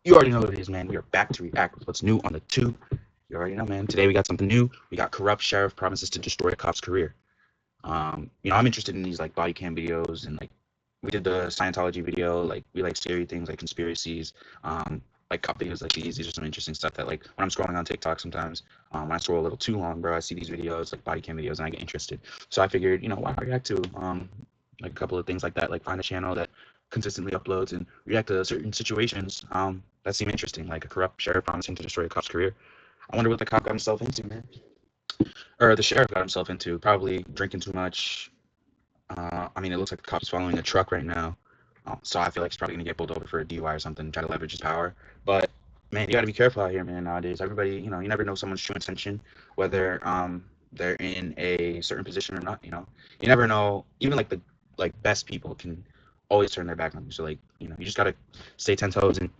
You already know what it is, man. We are back to react with what's new on the tube. You already know, man. Today we got something new. We got corrupt sheriff promises to destroy a cop's career. I'm interested in these like body cam videos and like we did the Scientology video. Like we like scary things like conspiracies. Like cop videos like these. These are some interesting stuff that like when I'm scrolling on TikTok sometimes, when I scroll a little too long, bro, I see these videos like body cam videos and I get interested. So I figured, why not react to like a couple of things like that. Like find a channel that consistently uploads and react to certain situations that seem interesting, like a corrupt sheriff promising to destroy a cop's career. I wonder what the cop got himself into, man. Or the sheriff got himself into. Probably drinking too much. It looks like the cop's following a truck right now. So I feel like he's probably gonna get pulled over for a DUI or something, try to leverage his power. But man, you gotta be careful out here, man. Nowadays, everybody, you never know someone's true intention, whether they're in a certain position or not. You never know. Even like the best people can always turn their back on you. So like, you just gotta stay 10 toes and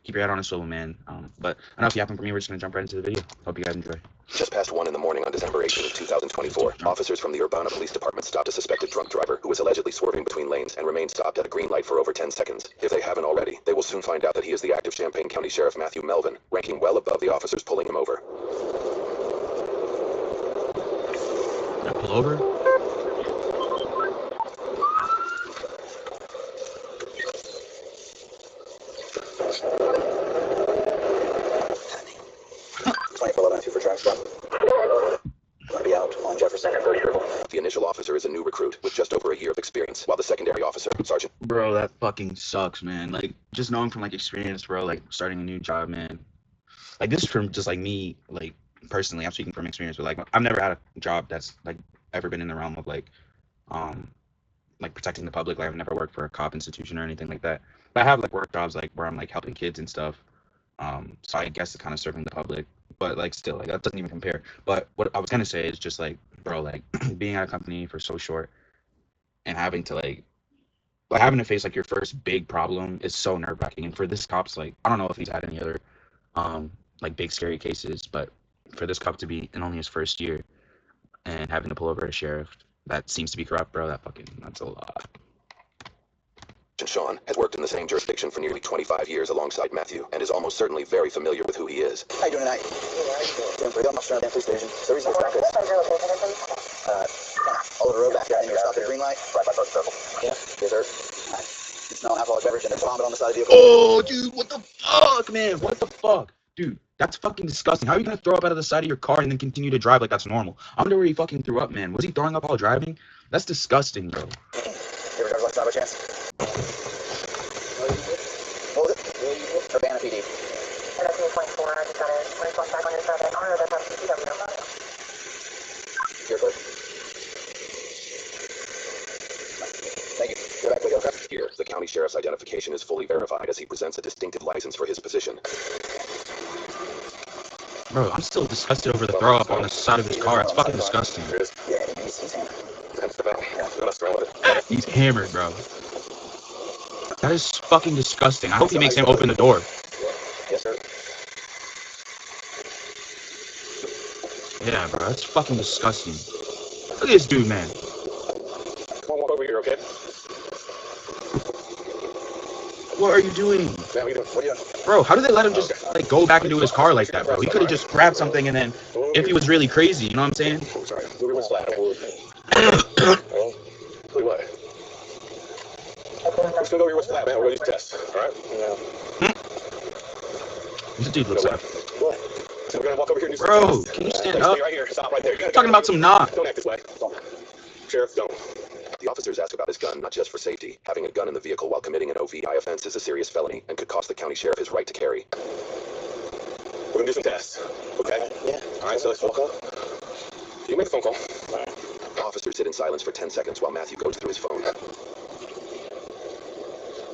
keep your head on a swivel, man. But enough yapping for me. We're just gonna jump right into the video. Hope you guys enjoy. Just past 1 in the morning on December 18, 2024, officers from the Urbana Police Department stopped a suspected drunk driver who was allegedly swerving between lanes and remained stopped at a green light for over 10 seconds. If they haven't already, they will soon find out that he is the active Champaign County Sheriff Matthew Melvin, ranking well above the officers pulling him over. Pull over? The initial officer is a new recruit with just over a year of experience, while the secondary officer, Sergeant... Bro, that fucking sucks, man. Like, just knowing from, like, experience, bro, like, starting a new job, man. Like, this is from just, like, me, like, personally, I'm speaking from experience, but, like, I've never had a job that's, like, ever been in the realm of, like, protecting the public. Like, I've never worked for a cop institution or anything like that. But I have, like, work jobs, like, where I'm, like, helping kids and stuff. So I guess it's kind of serving the public. But, like, still, like, that doesn't even compare. But what I was going to say is just, like, bro, like, being at a company for so short and having to, like, having to face, like, your first big problem is so nerve-wracking. And for this cop's, like, I don't know if he's had any other, like, big scary cases, but for this cop to be in only his first year and having to pull over a sheriff that seems to be corrupt, bro, that's a lot. Sean has worked in the same jurisdiction for nearly 25 years alongside Matthew and is almost certainly very familiar with who he is. How you doing tonight? Doing pretty good. I'm Australian Police Station. So the reason I stopped is all over the road back there. I think you're stopped at a green light. Right by First Circle. Yeah. Yes, sir. You smell an alcoholic beverage and there's vomit on the side of the vehicle. Oh, dude, what the fuck, man? What the fuck? Dude, that's fucking disgusting. How are you gonna throw up out of the side of your car and then continue to drive like that's normal? I wonder where he fucking threw up, man. Was he throwing up while driving? That's disgusting, bro. You ever drive like that by chance? What was it? Urbana PD. You're clear. Thank you. Get back to the okay? Here, the county sheriff's identification is fully verified as he presents a distinctive license for his position. Bro, I'm still disgusted over the throw up on the side of his car. It's fucking disgusting. Yeah, he's hammered. He's hammered, bro. That is fucking disgusting. I hope he makes him open the door. Yes, sir. Yeah, bro, that's fucking disgusting. Look at this dude, man. Come on, walk over here, okay? What are you doing? Man, what are you doing? Bro, how did they let him just, like, go back into his car like that, bro? He could have just grabbed something and then, if he was really crazy, you know what I'm saying? Oh, sorry. What's that? What? We're just gonna go over here. What's that, man? We're gonna do the test, alright? Yeah. This dude looks like... What? So we're gonna walk over here and do some Bro, tests. can you stand up? Stay right here. Stop right there. You're talking about some knock. Don't act this way. Sheriff, don't. The officers ask about his gun, not just for safety. Having a gun in the vehicle while committing an OVI offense is a serious felony and could cost the county sheriff his right to carry. We're gonna do some tests, okay? Yeah. Alright, so let's phone call. You make a phone call. Alright. Officers sit in silence for 10 seconds while Matthew goes through his phone.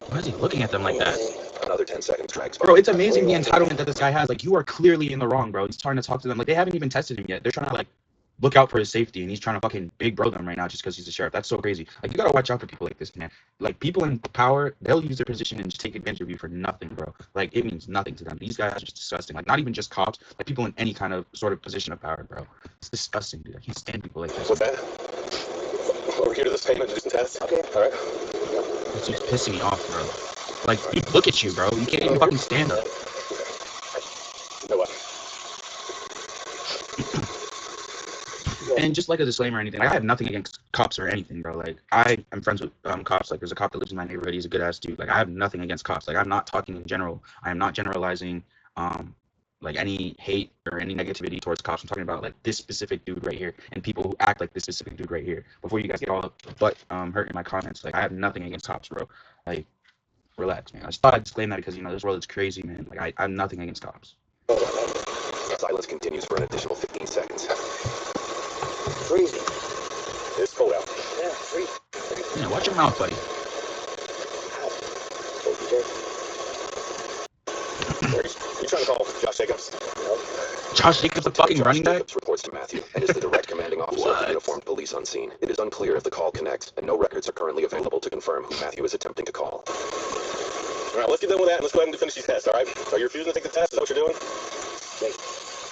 Why is he looking at them like that? Another 10 seconds drags by. Bro, it's amazing the entitlement that this guy has. Like, you are clearly in the wrong, bro. He's trying to talk to them. Like, they haven't even tested him yet. They're trying to, like, look out for his safety, and he's trying to fucking big bro them right now just because he's a sheriff. That's so crazy. Like, you gotta watch out for people like this, man. Like, people in power, they'll use their position and just take advantage of you for nothing, bro. Like, it means nothing to them. These guys are just disgusting. Like, not even just cops, like, people in any kind of sort of position of power, bro. It's disgusting, dude. I can't stand people like this. What's that? Over here to this pavement to do some tests. Okay. Alright. This dude's pissing me off, bro. Like, dude, look at you, bro. You can't even fucking stand up. You know what? And just like a disclaimer or anything, like, I have nothing against cops or anything, bro. Like, I am friends with cops. Like, there's a cop that lives in my neighborhood. He's a good ass dude. Like, I have nothing against cops. Like, I'm not talking in general. I am not generalizing like any hate or any negativity towards cops. I'm talking about like this specific dude right here and people who act like this specific dude right here. Before you guys get all butt hurt in my comments, like, I have nothing against cops, bro. Like, relax, man. I just thought I'd disclaim that because, you know, this world is crazy, man. Like, I have nothing against cops. Silence continues for an additional 15 seconds. Freezing. It's cold out. Yeah, freezing. Yeah, watch your mouth, buddy. You trying to call Josh Jacobs? Josh Jacobs, a fucking Josh running back? Jacobs reports to Matthew and is the direct commanding officer of the uniformed police on scene. It is unclear if the call connects, and no records are currently available to confirm who Matthew is attempting to call. All right, let's get done with that and let's go ahead and finish these tests, all right? Are you refusing to take the test? Is that what you're doing?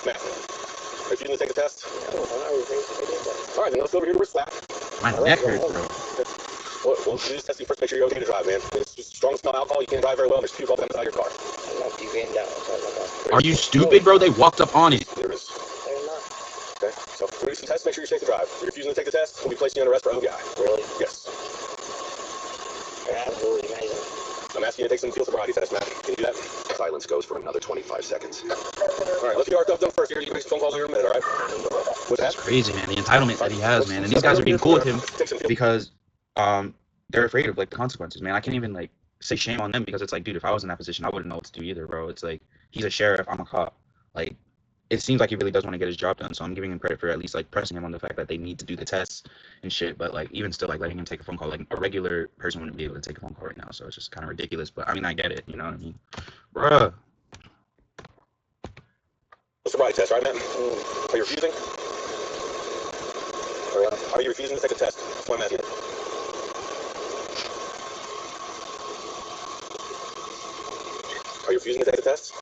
Matthew, are you refusing to take the test? No, I'm not refusing to take the test. All right, then let's go over here to wrist slap. My neck hurts, bro. We'll do this testing first, make sure you're okay to drive, man. It's just strong smell of alcohol, you can't drive very well, there's puke all down inside your car. I'm not puking down. Are you stupid, bro? They walked up on it. There is. They're not. Okay, so we'll do some tests, make sure you're safe to drive. If you're refusing to take the test, we'll be placing you under arrest for OVI. Really? Yes. They're absolutely amazing. I'm asking you to take some field sobriety test, Matt. Can you do that? Silence goes for another 25 seconds. All right, let's get our stuff done first. You're gonna make some phone calls here in a minute, all right? What's that? That's crazy, man. The entitlement that he has, man. And these guys are being cool with him because they're afraid of like the consequences, man. I can't even like say shame on them because it's like, dude, if I was in that position, I wouldn't know what to do either, bro. It's like, he's a sheriff, I'm a cop. Like, it seems like he really does want to get his job done, so I'm giving him credit for at least like pressing him on the fact that they need to do the tests and shit. But like, even still, like, letting him take a phone call, like, a regular person wouldn't be able to take a phone call right now, so it's just kind of ridiculous. But I mean, I get it, you know what I mean? Bruh. Sobriety test, right, Matt? Are you refusing? Are you refusing to take a test? That's what I'm asking you. Are you refusing to take the test?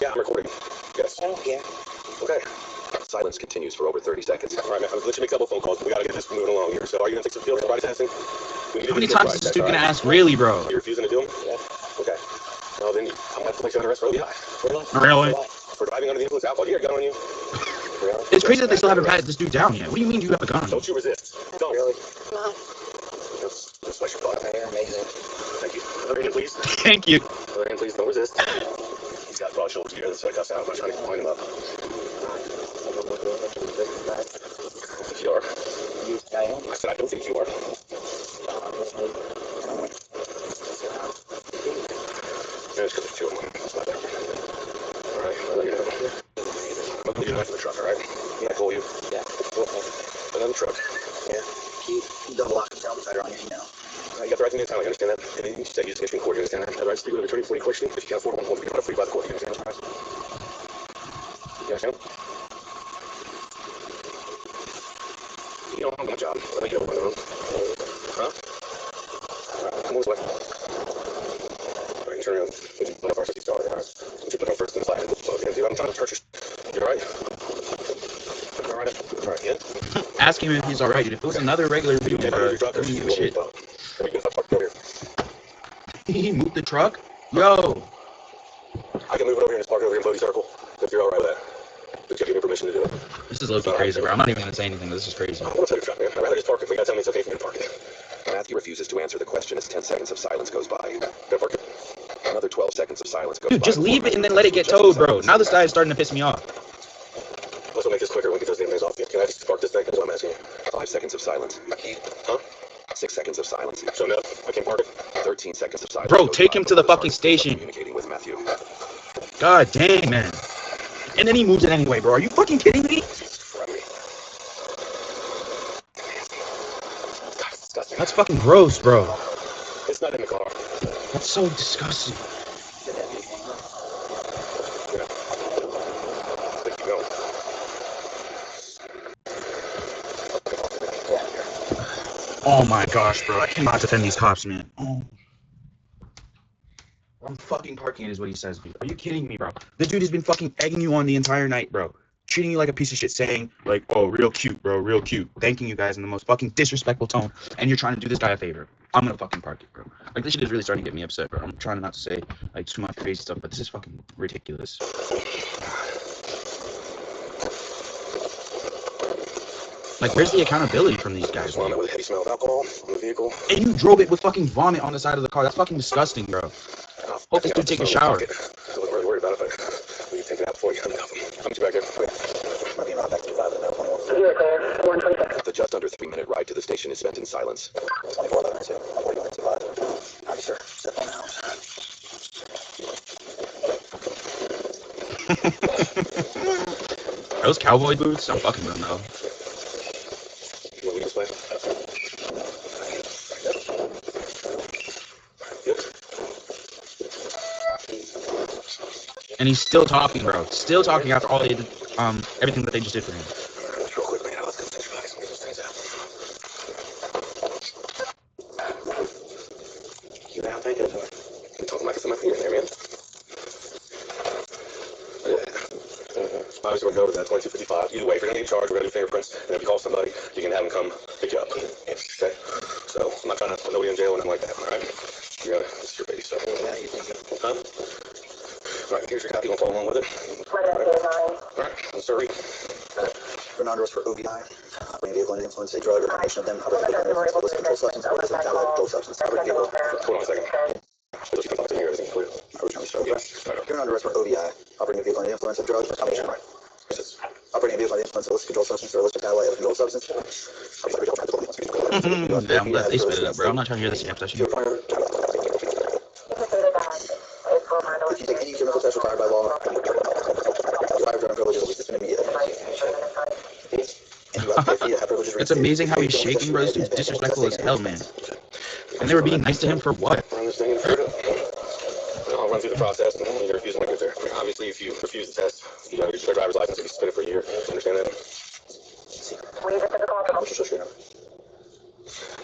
Yeah, I'm recording. Yes. I don't care. Okay. Silence continues for over 30 seconds. All right, man. I'm gonna let you make a couple phone calls, but we gotta get this moving along here. So, are you gonna take some field sobriety testing? How many times is this dude gonna ask, really, bro? Are you refusing to do them? Yeah. Okay. Well, then I'm gonna have to place you under arrest for OVI. Really? For driving under the influence of alcohol. You got a gun on you. Really? It's crazy that they still haven't patted this dude down yet. What do you mean you have a gun? Don't you resist. Don't. Really? No. Just flesh your butt. They're amazing. Thank you. Other hand, please. Thank you. Other hand, please. Don't resist. He's got broad shoulders here, so I cuss out. I'm not trying to point him up. I think you are. I am. I said I don't think you are. Yeah, it's because there's two of them. That's not bad. All right, I'll let you know. I'm gonna put your knife in the truck, all right? Yeah, I pull you. Yeah. Put it in the truck. Yeah. Keep double lock and tail beside on you, you know. You got the right to name time, I understand that. And you said you just get in court, you understand that? I have the right to speak with an attorney before you question. If you can't afford one, won't be cut free by the court. You understand that? You understand? You don't have my job. I think you have one of them. Huh? Come on this way. All right, turn around. Put your butt up first. All right. Put your butt up first and slide it. Okay, dude, I'm trying to church. You all right? All right. All right, yeah? Ask him if he's alright. If it was another regular video, bro, shit. He moved the truck? Yo! I can move it over here and just park it over here in Bodie Circle, if you're alright with that. But you give me permission to do it. This is low-key crazy, bro. I'm not even gonna say anything. This is crazy. I want to tell you, truck, man. I'd rather just park it. If you gotta tell me it's okay for me to park it. Matthew refuses to answer the question as 10 seconds of silence goes by. Go park it. Another 12 seconds of silence goes by. Dude, just leave it and then let it get towed, bro. Now this guy is starting to piss me off. Let's make this quicker. We can get those damn things off. Can I just park this thing? That's what I'm asking you. 5 seconds of silence. I can't. Huh? 6 seconds of silence. So no, I can't park it. 13 seconds of silence. Bro, take him to the fucking station. Communicating with Matthew. God dang, man. And then he moves it anyway, bro. Are you fucking kidding me? That's fucking gross, bro. It's not in the car. That's so disgusting. Oh my gosh, bro. I cannot defend these cops, man. Oh. I'm fucking parking is what he says, dude. Are you kidding me, bro? The dude has been fucking egging you on the entire night, bro. Treating you like a piece of shit, saying, like, oh, real cute, bro, real cute. Thanking you guys in the most fucking disrespectful tone. And you're trying to do this guy a favor. I'm gonna fucking park it, bro. Like, this shit is really starting to get me upset, bro. I'm trying not to say like too much crazy stuff, but this is fucking ridiculous. Like, where's the accountability from these guys? Vomit with a heavy smell of alcohol on the vehicle. And you drove it with fucking vomit on the side of the car. That's fucking disgusting, bro. Hope this dude take a shower. I wasn't really worried about it, but we can take it out before you come out. I'll meet you back there. Might be around back to 5 and 21. The just under 3-minute ride to the station is spent in silence. 24 11 2. I'm working on 25. Alright, sir. Step on the house. Those cowboy boots? I'm fucking them though. You want me this way? And he's still talking, bro. Still talking after all they did, everything that they just did for him. Real quick, man. Let's go finish relaxing. Get those things out. You know how thank you. I'm talking like it's in my finger there, man. Obviously, we're going to go to that 2255. Either way, if you're going to get charged, we're going to do fingerprints. And if you call somebody, you can have them come pick you up. Okay? So, I'm not trying to put nobody in jail or anything like that, all right? This is your baby stuff. Huh? All right, here's your copy. You want to follow along with it? All right, sorry. Fernando for OVI. Operating vehicle and influence a drug or combination of them. Operating vehicle and influence a controlled substance. Or illicit controlled substance. Operating vehicle. Hold on a second. What you think in here? Everything clear? Originally so, yes. You're under arrest for OVI. Operating vehicle and influence of drug or combination. Operating vehicle and influence of illicit controlled substance or illicit metabolite of a controlled substance. Damn, glad they spit it up, bro. I'm not trying to hear this jam session. If you take any chemical test required by law, your driving privilege is at least suspended immediately. It's amazing how he's shaking, bro. This dude's disrespectful as hell, man. And they were being nice to him for what? Run this thing and figure it out. I'll run through the process and then you refuse when I get there. Obviously, if you refuse the test, you know, your driver's license will be suspended for a year. Understand that?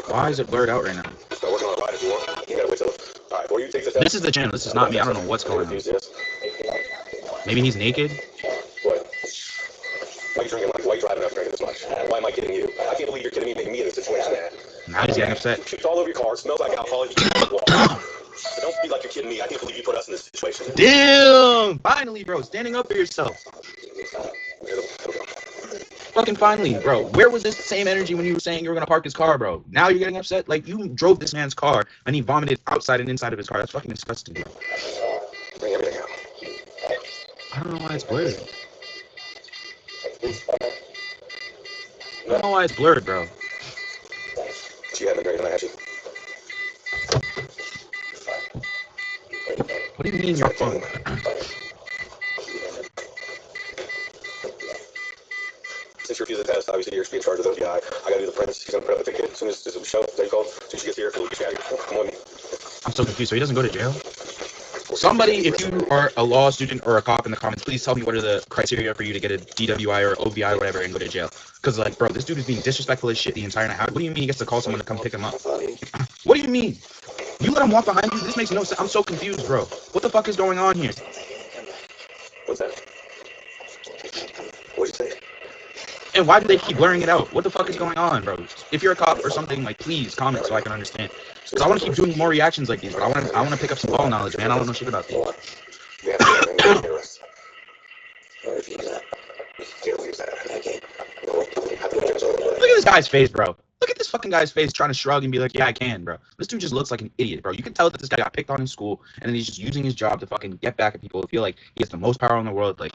Why is it blurred out right now? Start working on a ride if you want. You gotta wait till. Alright, before you take the test. This is the channel. This is not me. I don't know what's going on. Maybe he's naked? What? Why are you drinking? Why are you driving after drinking this much? Why am I kidding you? I can't believe you're kidding me, making me in this situation, man. Now he's getting upset. It's all over your car. It smells like alcohol. You can't walk. So don't be like you're kidding me. I can't believe you put us in this situation. Damn! Finally, bro. Standing up for yourself. Fucking finally, bro. Where was this same energy when you were saying you were gonna park his car, bro? Now you're getting upset? Like, you drove this man's car and he vomited outside and inside of his car. That's fucking disgusting, bro. Bring everything out. I don't know why it's blurred. I don't know why it's blurred, bro. She had been drinking, I had you. What do you mean your phone? Since you refuse the test, obviously you're being charged with OVI. I gotta do the prints. He's gonna print up the ticket as soon as the show that you called. As soon as she gets here, we'll get you out of here. Come on me. I'm so confused. So he doesn't go to jail? Somebody, if you are a law student or a cop in the comments, please tell me what are the criteria for you to get a DWI or OVI or whatever and go to jail. Because, like, bro, this dude is being disrespectful as shit the entire night. What do you mean he gets to call someone to come pick him up? What do you mean? You let him walk behind you? This makes no sense. I'm so confused, bro. What the fuck is going on here? What's that? What'd you say? And why do they keep blurring it out? What the fuck is going on, bro? If you're a cop or something, like, please comment so I can understand. Because I want to keep doing more reactions like these, but I want to pick up some law knowledge, man. I don't know shit about these. Yeah, refuse that. Can't refuse that. I can't. Look at this guy's face, bro. Look at this fucking guy's face trying to shrug and be like, yeah, I can, bro. This dude just looks like an idiot, bro. You can tell that this guy got picked on in school, and then he's just using his job to fucking get back at people, feel like he has the most power in the world. Like,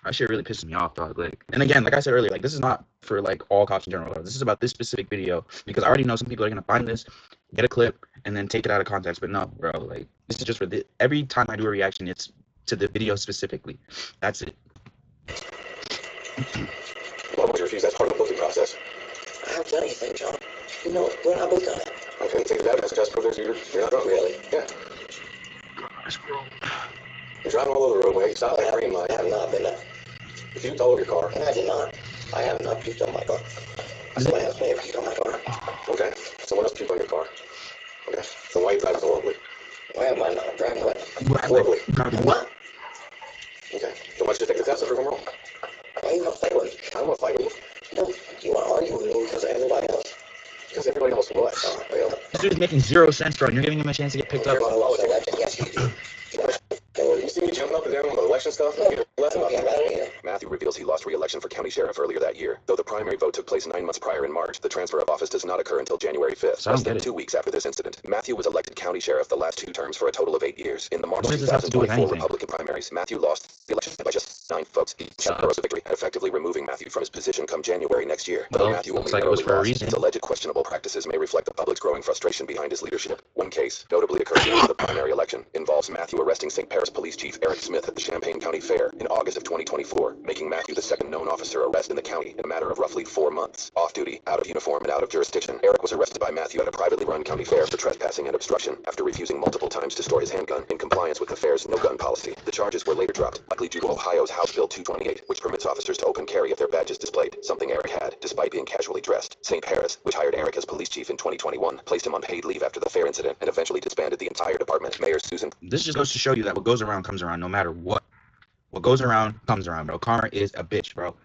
that shit really pisses me off, dog. Like, and again, like I said earlier, like, this is not for, like, all cops in general. This is about this specific video, because I already know some people are going to find this, get a clip, and then take it out of context. But no, bro, like, this is just for every time I do a reaction, it's to the video specifically. That's it. Why would you refuse? That's part of the booking process. I haven't done anything, John. You know, we're not both on it. Okay, take that as just proof that you're not drunk, really. Yeah. You're driving all over the roadway. Stop at green light. I have not been You puked all over your car. and I did not. I have not puked on my car. Somebody else may have puked on my car. Okay. Someone else puked on your car. Okay. So why are you driving so horribly? Why am I not driving what? Horribly. What? Okay. So why don't you just take the test if you're wrong? Why are you gonna fight with me? I don't want to fight with you. No, you want to argue with me because of everybody else. Okay. Because everybody knows what. This dude's making 0 cents, bro, and you're giving him a chance to get picked up. Yes, you do. You see me jumping up and down on the election stuff? Matthew reveals he lost re-election for county sheriff earlier that year. Though the primary vote took place 9 months prior in March, the transfer of office does not occur until January 5th. So I don't Less than get it. 2 weeks after this incident, Matthew was elected county sheriff the last 2 terms for a total of 8 years. In the March What does this have to do with 2024 anything? Republican primaries, Matthew lost the election by just 9 votes. He rose to victory, effectively removing Matthew from his position come January next year. Though Well, Matthew looks only like it was narrowly for a lost, reason. his alleged questionable practices may reflect the public's growing frustration behind his leadership. One case, notably occurring after the primary election, involves Matthew arresting St. Paris Police Chief Eric Smith at the Champaign County Fair in August of 2024, making Matthew the second known officer arrested in the county in a matter of roughly 4 months. Off duty, out of uniform, and out of jurisdiction, Eric was arrested by Matthew at a privately run county fair for trespassing and obstruction after refusing multiple times to store his handgun in compliance with the fair's no-gun policy. The charges were later dropped, likely due to Ohio's House Bill 228, which permits officers to open carry if their badge is displayed, something Eric had, despite being casually dressed. St. Paris, which hired Eric as police chief in 2021, placed him on paid leave after the fair incident and eventually disbanded the entire department. Mayor Susan. This just goes to show you that what goes around comes around, no matter what. What goes around comes around, bro. Karma is a bitch, bro.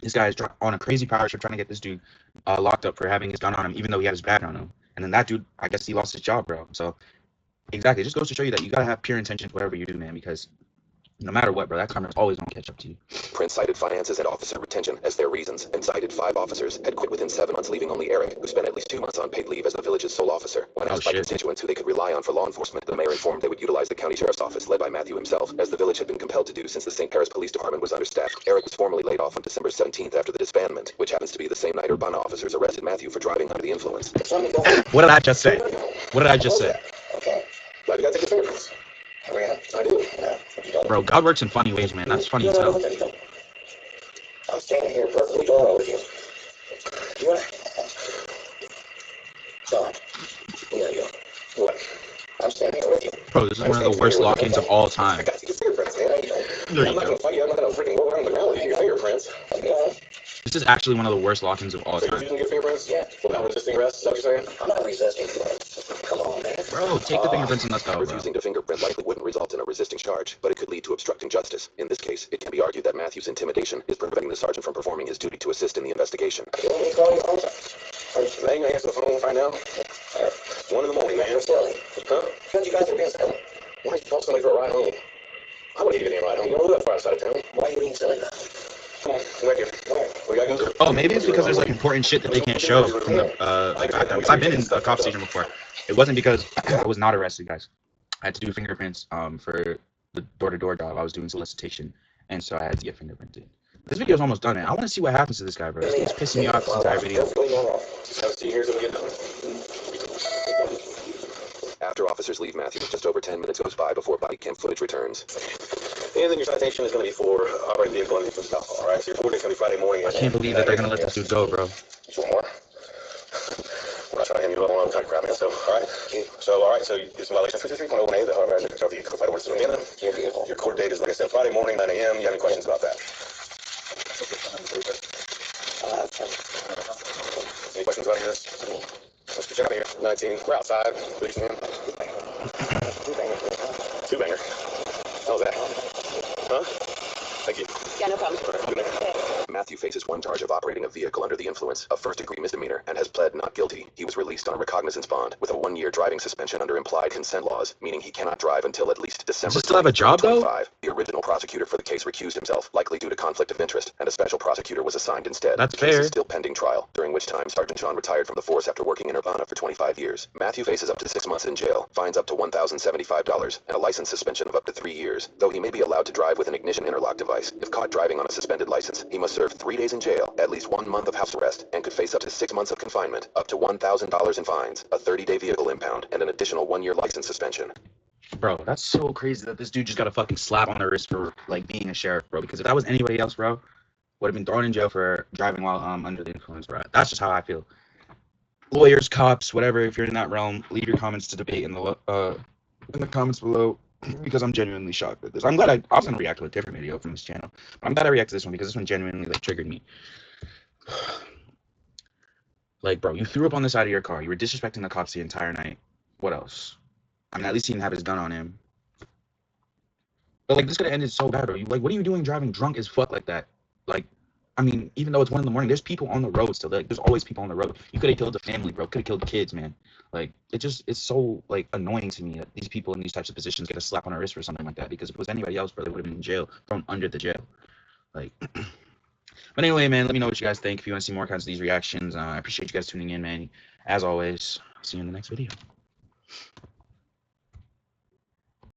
This guy is on a crazy power trip trying to get this dude locked up for having his gun on him, even though he had his badge on him. And then that dude, I guess he lost his job, bro. So, exactly. It just goes to show you that you got to have pure intentions, whatever you do, man, because no matter what, bro, that karma is always going to catch up to you. Prince cited finances and officer retention as their reasons, and cited 5 officers had quit within 7 months, leaving only Eric, who spent at least 2 months on paid leave as the village's sole officer. When asked by constituents who they could rely on for law enforcement, the mayor informed they would utilize the county sheriff's office led by Matthew himself, as the village had been compelled to do since the St. Paris Police Department was understaffed. Eric was formally laid off on December 17th after the disbandment, which happens to be the same night Urbana officers arrested Matthew for driving under the influence. What did I just say? What did I just say? Okay. Glad you got to take your fingerprints. I do. Yeah. Bro, God works in funny ways, man. That's funny as hell. I'm standing here perfectly normal with you. You want Sean, here you go. What? I'm standing here with you. Bro, this is one of the worst lock-ins of all time. I got to take your fingerprints, man. There I'm you not go. going to fight you. I'm not going to freaking roll around the ground with your fingerprints. This is actually one of the worst lock-ins of all So you're time. using your fingerprints? Yeah. Without resisting arrest, is that what you're saying? I'm not resisting. Come on, man. Bro, take the fingerprints and let's go, bro. Refusing to fingerprint likely wouldn't result in a resisting charge, but it could lead to obstructing justice. In this case, it can be argued that Matthew's intimidation is preventing the sergeant from performing his duty to assist in the investigation. You want me to call you home? I ain't gonna answer the phone right now. 1 in the morning, man. You're silly. Huh? Because you guys are being silly. Why don't you call somebody for a ride home? I wouldn't even get a ride home. You don't live that far outside of town. Why are you being silly? Come on, come back here. We gotta go. Oh, maybe it's because there's like important shit that they can't show from the like background. Because I've been in a cop station before. It wasn't because I was not arrested, guys. I had to do fingerprints for the door-to-door job. I was doing solicitation, and so I had to get fingerprinted. This video's almost done, man. I want to see what happens to this guy, bro. This dude's pissing me off this entire video. Just have a seat here so we get done. After officers leave Matthew, just over 10 minutes goes by before body cam footage returns. And then your citation is going to be for operating vehicle and infant stuff, all right? So your court date's going to be Friday morning. I can't believe that they're going to let this dude go, bro. Just one more. We're not trying to hand you a long time crap, man. So, all right. So, all right. So, it's a violation of 53.01A, the Harvard Vehicle Codified Ordinance of Indiana. Your court date is, like I said, Friday morning, 9 a.m. You have any questions about that? Any questions about this? Let's check out here. 19. We're outside. Please, man. 2-banger. How's that? Huh? Thank you. Yeah, no problem. All right, good night. Matthew faces 1 charge of operating a vehicle under the influence, a first-degree misdemeanor, and has pled not guilty. He was released on a recognizance bond with a 1-year driving suspension under implied consent laws, meaning he cannot drive until at least December. Does he still have a job, though? 2025. The original prosecutor for the case recused himself, likely due to conflict of interest, and a special prosecutor was assigned instead. That's the case fair. is still pending trial, during which time Sergeant Sean retired from the force after working in Urbana for 25 years. Matthew faces up to 6 months in jail, fines up to $1,075, and a license suspension of up to 3 years, though he may be allowed to drive with an ignition interlock device. If caught driving on a suspended license, he must serve 3 days in jail, at least 1 month of house arrest, and could face up to 6 months of confinement, up to $1,000 in fines, a 30-day vehicle impound, and an additional 1-year license suspension. Bro, that's so crazy that this dude just got a fucking slap on the wrist for like being a sheriff, bro. Because if that was anybody else, bro, would have been thrown in jail for driving while under the influence, bro. That's just how I feel. Lawyers, cops, whatever. If you're in that realm, leave your comments to debate in the comments below. Because I'm genuinely shocked at this. I'm glad I was gonna react to a different video from this channel, but I'm glad I reacted to this one because this one genuinely like triggered me. Like, bro, you threw up on the side of your car. You were disrespecting the cops the entire night. What else? I mean, at least he didn't have his gun on him. But like, this could have ended so bad, bro. You like, what are you doing driving drunk as fuck like that? Like, I mean, even though it's 1 in the morning, there's people on the road still. Like, there's always people on the road. You could have killed a family, bro. Could have killed kids, man. Like, it's so like annoying to me that these people in these types of positions get a slap on the wrist for something like that. Because if it was anybody else, bro, they would have been in jail, thrown under the jail. Like, but anyway, man, let me know what you guys think. If you want to see more kinds of these reactions, I appreciate you guys tuning in, man. As always, see you in the next video.